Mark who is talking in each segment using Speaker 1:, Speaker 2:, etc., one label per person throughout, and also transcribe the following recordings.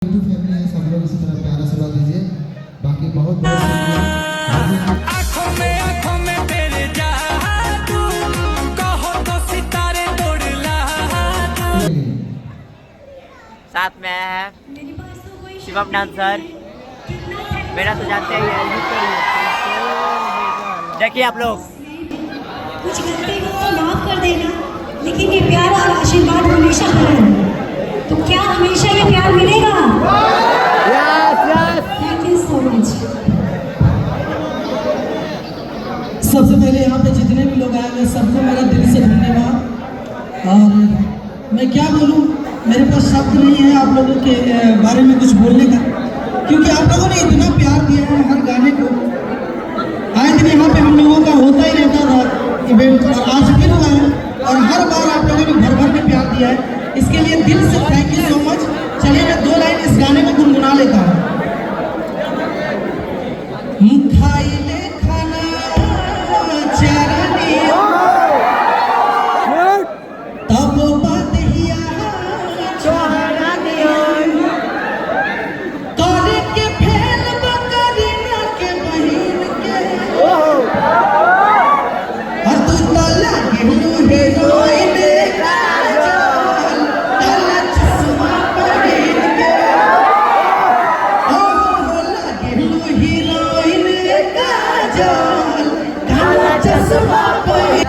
Speaker 1: Family है, सब लोग इसी तरह प्यार आशीर्वाद दीजिए। बाकी बहुत बहुत
Speaker 2: आँखों में तेरे जादू, कहो तो सितारे तोड़ ला।
Speaker 3: साथ में है शिवम डांसर, मेरा तो जानते ही है। देखिए आप लोग,
Speaker 4: कुछ गलती हो तो माफ कर देना, लेकिन ये प्यार और आशीर्वाद हमेशा बने। तो क्या हमेशा ये प्यार मिलेगा? Thank you so much.
Speaker 5: सबसे पहले यहाँ पे जितने भी लोग आए हैं सबको मेरा दिल से धन्यवाद। और मैं क्या बोलूँ, मेरे पास शब्द नहीं है आप लोगों के बारे में कुछ बोलने का, क्योंकि आप लोगों ने इतना प्यार दिया है हर गाने को। आए दिन यहाँ पे हम लोगों का होता ही रहता था इवेंट, और आज फिर हुआ है और हर बार आप लोगों ने भर भर के प्यार दिया है। इसके लिए दिल से थैंक यू सो मच। चलिए मैं 2 लाइन इस गाने को गुनगुना लेता हूँ। खाई ले खाना चरनी तब बदहिया चोहरा करे के फैल बकरीना के बहिन के और तू तो लगे हीरोइन काजल काला चश्मा पहिन के। ओ लगे हीरोइन काजल काला चश्मा पहिन।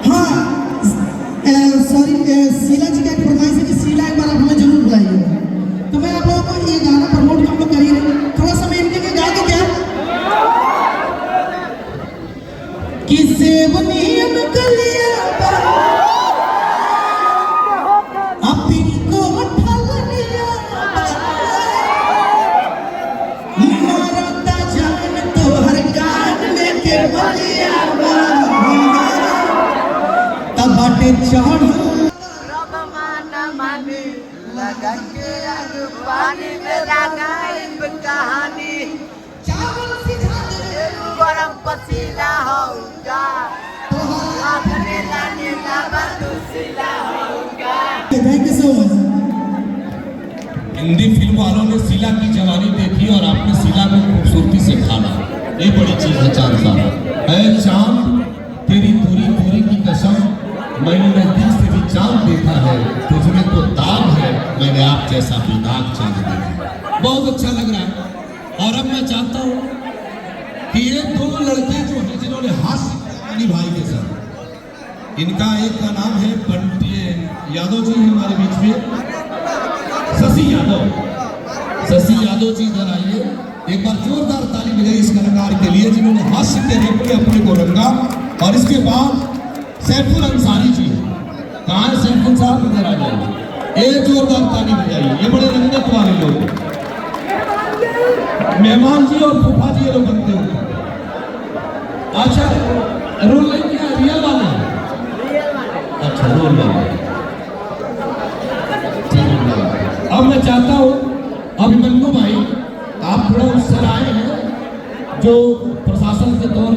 Speaker 5: हाँ सॉरी, शीला जी का एक फरमाइश है कि शीला एक बार आप हमें जरूर बुलाइए। तो मैं आप लोगों को ये गाना प्रमोट हम लोग करिए, थोड़ा सा मैं इनके लिए गा दूं क्या? कि सेवनियन कलिया अपनी को ठलनिया मारता जान तो हर गान में के बलिया बाटे चढ़
Speaker 3: लगा के आग पानी में लगाइब कहानी,
Speaker 5: चावल सिझा दे
Speaker 3: गरम पसीना होगा, नीला बदुसीला होगा।
Speaker 5: Thank you so much.
Speaker 6: Hindi film वालों ने शीला की जवानी देखी और आपने शीला को खूबसूरती से खाना, ये बड़ी चीज है चांद साहब। है चांद तेरी पूरी पूरी की कसम, मैंने नजदीक से भी चांद देखा है, तुझमें तो दाग है, मैंने आप जैसा भी दाग चांद देखा। बहुत अच्छा लग रहा है। और अब मैं चाहता हूँ कि ये 2 लड़के जो हैं जिन्होंने हास्य अली भाई के साथ, इनका एक का नाम है पंडित यादव जी हमारे बीच में, शशि यादव जी इधर आइए। एक बार जोरदार ताली बजाइए इस कलाकार के लिए जिन्होंने हास्य के रूप में अपने को रंगा। और इसके बाद सैफुल अंसारी जी, कहाँ है सैफुल साहब, इधर आ जाइए, एक जोरदार ताली बजाइए। ये बड़े रंगत वाले लोग, मेहमान जी और फूफा जी ये लोग बनते हैं। अच्छा रोल नहीं किया, रियल वाले, अच्छा रोल वाले। अब मैं चाहता हूँ अभिमन्यु भाई, आप थोड़ा उस सर आए हैं जो प्रशासन के तौर